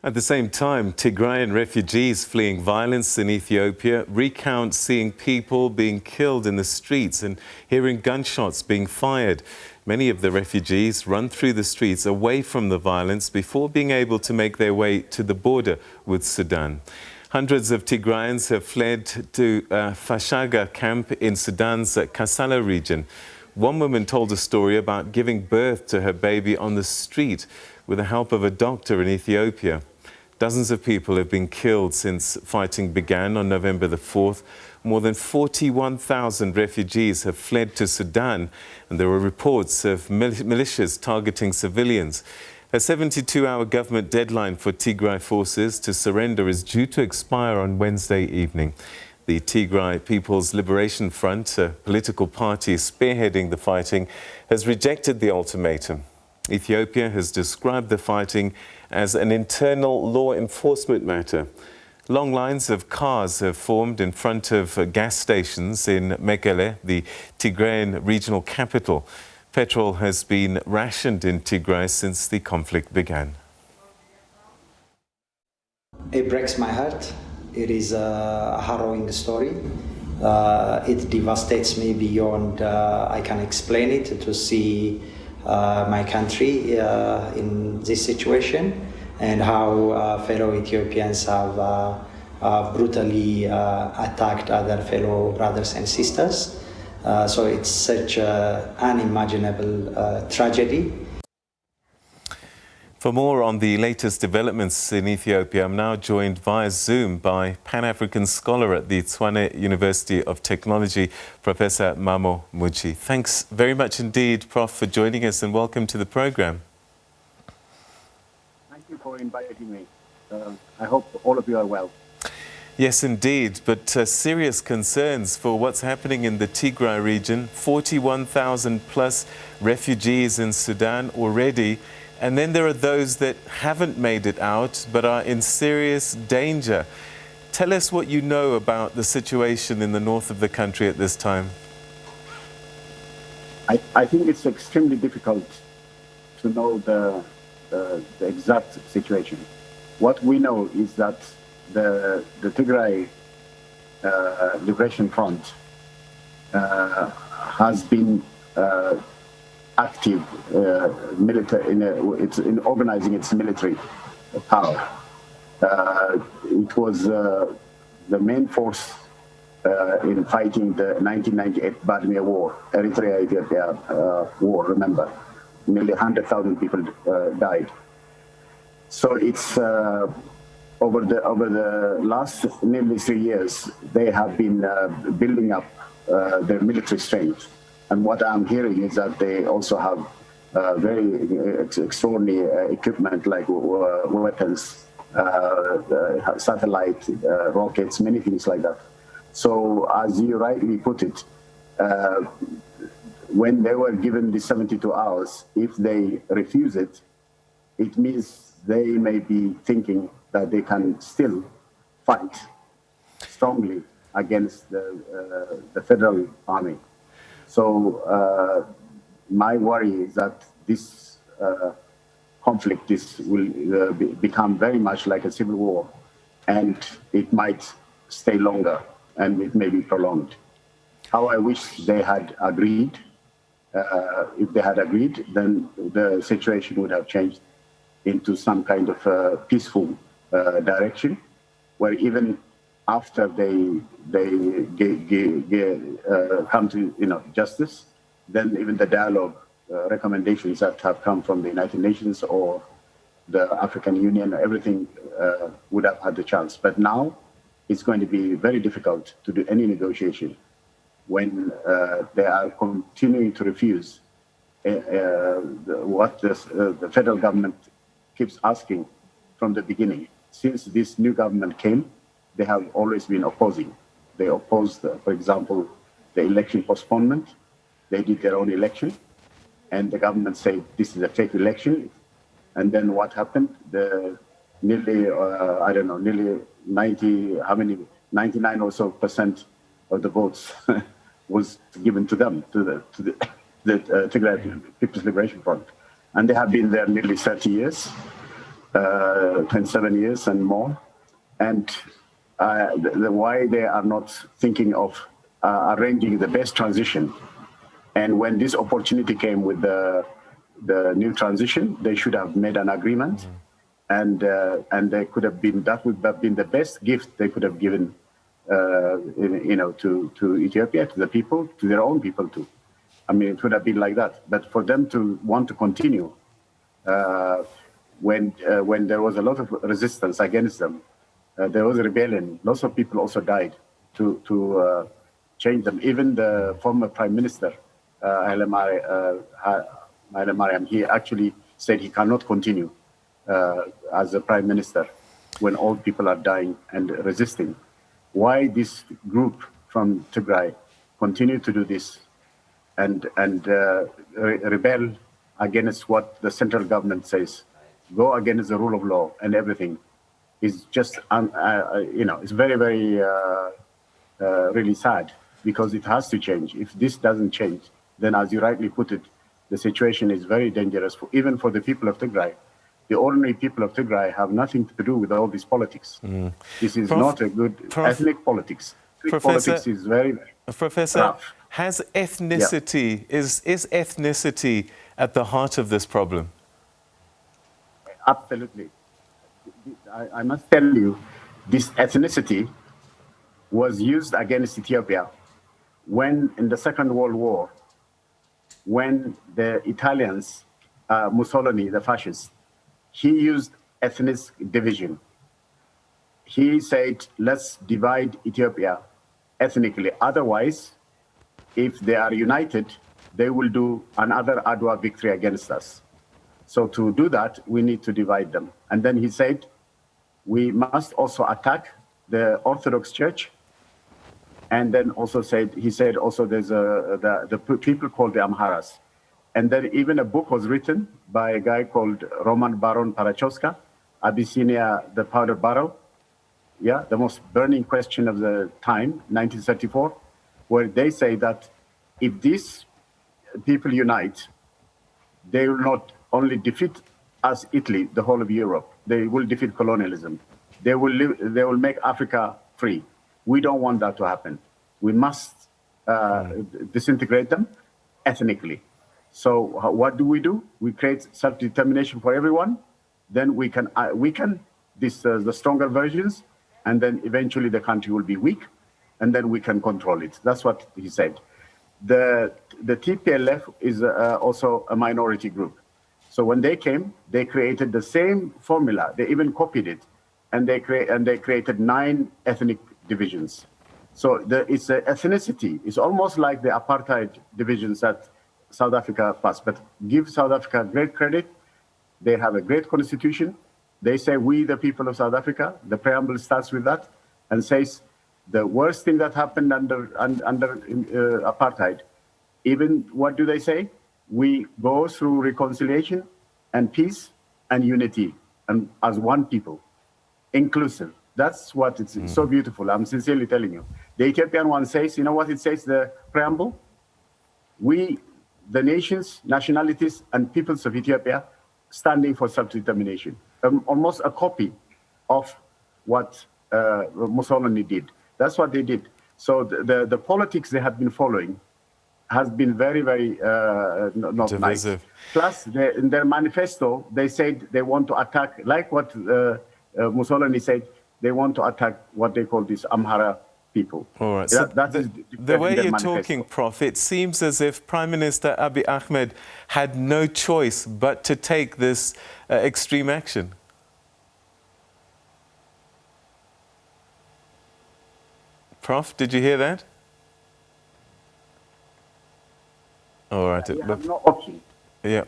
At the same time, Tigrayan refugees fleeing violence in Ethiopia recount seeing people being killed in the streets and hearing gunshots being fired. Many of the refugees run through the streets away from the violence before being able to make their way to the border with Sudan. Hundreds of Tigrayans have fled to Fashaga camp in Sudan's Kassala region. One woman told a story about giving birth to her baby on the street with the help of a doctor in Ethiopia. Dozens of people have been killed since fighting began on November the 4th. More than 41,000 refugees have fled to Sudan, and there are reports of militias targeting civilians. A 72-hour government deadline for Tigray forces to surrender is due to expire on Wednesday evening. The Tigray People's Liberation Front, a political party spearheading the fighting, has rejected the ultimatum. Ethiopia has described the fighting as an internal law enforcement matter. Long lines of cars have formed in front of gas stations in Mekele, the Tigrayan regional capital. Petrol has been rationed in Tigray since the conflict began. It breaks my heart. It is a harrowing story. It devastates me beyond I can explain it, to see my country in this situation, and how fellow Ethiopians have brutally attacked other fellow brothers and sisters. So it's such an unimaginable tragedy. For more on the latest developments in Ethiopia, I'm now joined via Zoom by Pan-African scholar at the Tshwane University of Technology, Professor Mammo Muchie. Thanks very much indeed, Prof, for joining us, and welcome to the program. Thank you for inviting me. I hope all of you are well. Yes, indeed, but serious concerns for what's happening in the Tigray region. 41,000 plus refugees in Sudan already. And then there are those that haven't made it out but are in serious danger. Tell us what you know about the situation in the north of the country at this time. I think it's extremely difficult to know the exact situation. What we know is that the Tigray Liberation Front has been active in organizing its military power. It was the main force in fighting the 1998 Badmir War, Eritrea-Ethiopia war, remember. Nearly 100,000 people died. So it's over the last nearly 3 years, they have been building up their military strength. And what I'm hearing is that they also have very extraordinary equipment like weapons, satellite, rockets, many things like that. So as you rightly put it, when they were given the 72 hours, if they refuse it, it means they may be thinking that they can still fight strongly against the federal army. So my worry is that this conflict will become very much like a civil war, and it might stay longer, and it may be prolonged. How I wish they had agreed. If they had agreed, then the situation would have changed into some kind of peaceful direction, where even after they come to justice, then even the dialogue recommendations that have come from the United Nations or the African Union, everything would have had the chance. But now it's going to be very difficult to do any negotiation when they are continuing to refuse what the federal government keeps asking from the beginning. Since this new government came, they have always been opposing. They opposed, for example, the election postponement. They did their own election, and the government said this is a fake election. And then what happened? Nearly, nearly 99 or so % of the votes was given to them, to the Tigray People's Liberation Front. And they have been there nearly 30 years. 27 years and more. And why they are not thinking of arranging the best transition. And when this opportunity came with the new transition, they should have made an agreement, and they could have been, that would have been the best gift they could have given, to Ethiopia, to the people, to their own people too. I mean, it would have been like that. But for them to want to continue, when there was a lot of resistance against them, there was a rebellion. Lots of people also died to change them. Even the former Prime Minister, Haile Mariam, he actually said he cannot continue as a Prime Minister when all people are dying and resisting. Why this group from Tigray continue to do this and rebel against what the central government says, go against the rule of law and everything, is just, it's very, very really sad, because it has to change. If this doesn't change, then as you rightly put it, the situation is very dangerous, even for the people of Tigray. The ordinary people of Tigray have nothing to do with all this politics. This is not a good ethnic politics. Politics is very, very Professor, rough. has ethnicity, is ethnicity at the heart of this problem? Absolutely. I must tell you, this ethnicity was used against Ethiopia when, in the Second World War, when the Italians, Mussolini, the fascist, he used ethnic division. He said, let's divide Ethiopia ethnically. Otherwise, if they are united, they will do another Adwa victory against us. So to do that, we need to divide them. And then he said, we must also attack the Orthodox Church. And then also he said also there's the people called the Amharas. And then even a book was written by a guy called Roman Baron Parachoska, Abyssinia, the Powder Barrel. Yeah, the most burning question of the time, 1934, where they say that if these people unite, they will not only defeat us, Italy, the whole of Europe, they will defeat colonialism. They will make Africa free. We don't want that to happen. We must disintegrate them ethnically. So what do? We create self-determination for everyone. Then we can weaken the stronger versions, and then eventually the country will be weak, and then we can control it. That's what he said. The TPLF is also a minority group. So when they came, they created the same formula. They even copied it, and they created 9 ethnic divisions. So it's ethnicity. It's almost like the apartheid divisions that South Africa passed. But give South Africa great credit. They have a great constitution. They say, we, the people of South Africa. The preamble starts with that and says the worst thing that happened under apartheid. Even what do they say? We go through reconciliation and peace and unity, and as one people, inclusive. That's what it's so beautiful. I'm sincerely telling you. The Ethiopian one says, you know what it says, the preamble? We, the nations, nationalities, and peoples of Ethiopia, standing for self-determination. Almost a copy of what Mussolini did. That's what they did. So the politics they have been following has been very, very not divisive. Nice. Plus, in their manifesto, they said they want to attack, like what Mussolini said, they want to attack what they call these Amhara people. All right. So the way you're manifesto. talking, Prof, it seems as if Prime Minister Abiy Ahmed had no choice but to take this extreme action. Prof, did you hear that? All right. He has no option. Yeah.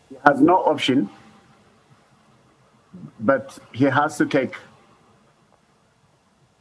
He has no option, but he has to take.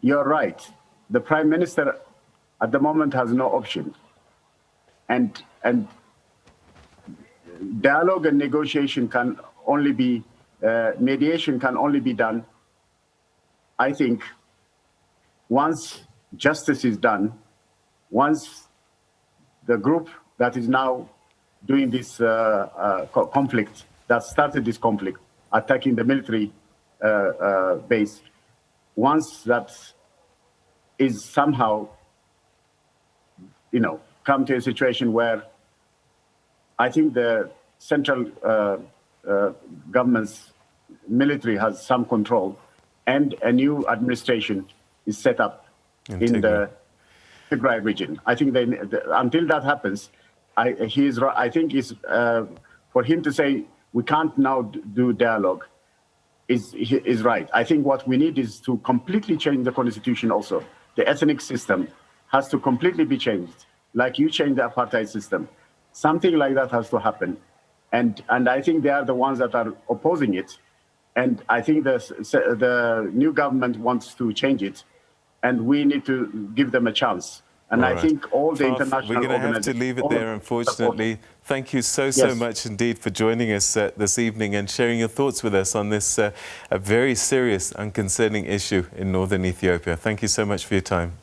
You're right. The Prime Minister at the moment has no option. And dialogue and negotiation can only be, mediation can only be done, I think, once justice is done, once the group that is now doing this conflict, that started this conflict, attacking the military base. Once that is somehow, come to a situation where I think the central government's military has some control and a new administration is set up in the Tigray region. I think until that happens, I think for him to say we can't now do dialogue is right. I think what we need is to completely change the constitution also. The ethnic system has to completely be changed, like you changed the apartheid system. Something like that has to happen. And I think they are the ones that are opposing it. And I think the new government wants to change it. And we need to give them a chance. And I think all the Prof, international we're going to have to leave it there, unfortunately. Thank you so much indeed for joining us this evening and sharing your thoughts with us on this a very serious and concerning issue in northern Ethiopia. Thank you so much for your time.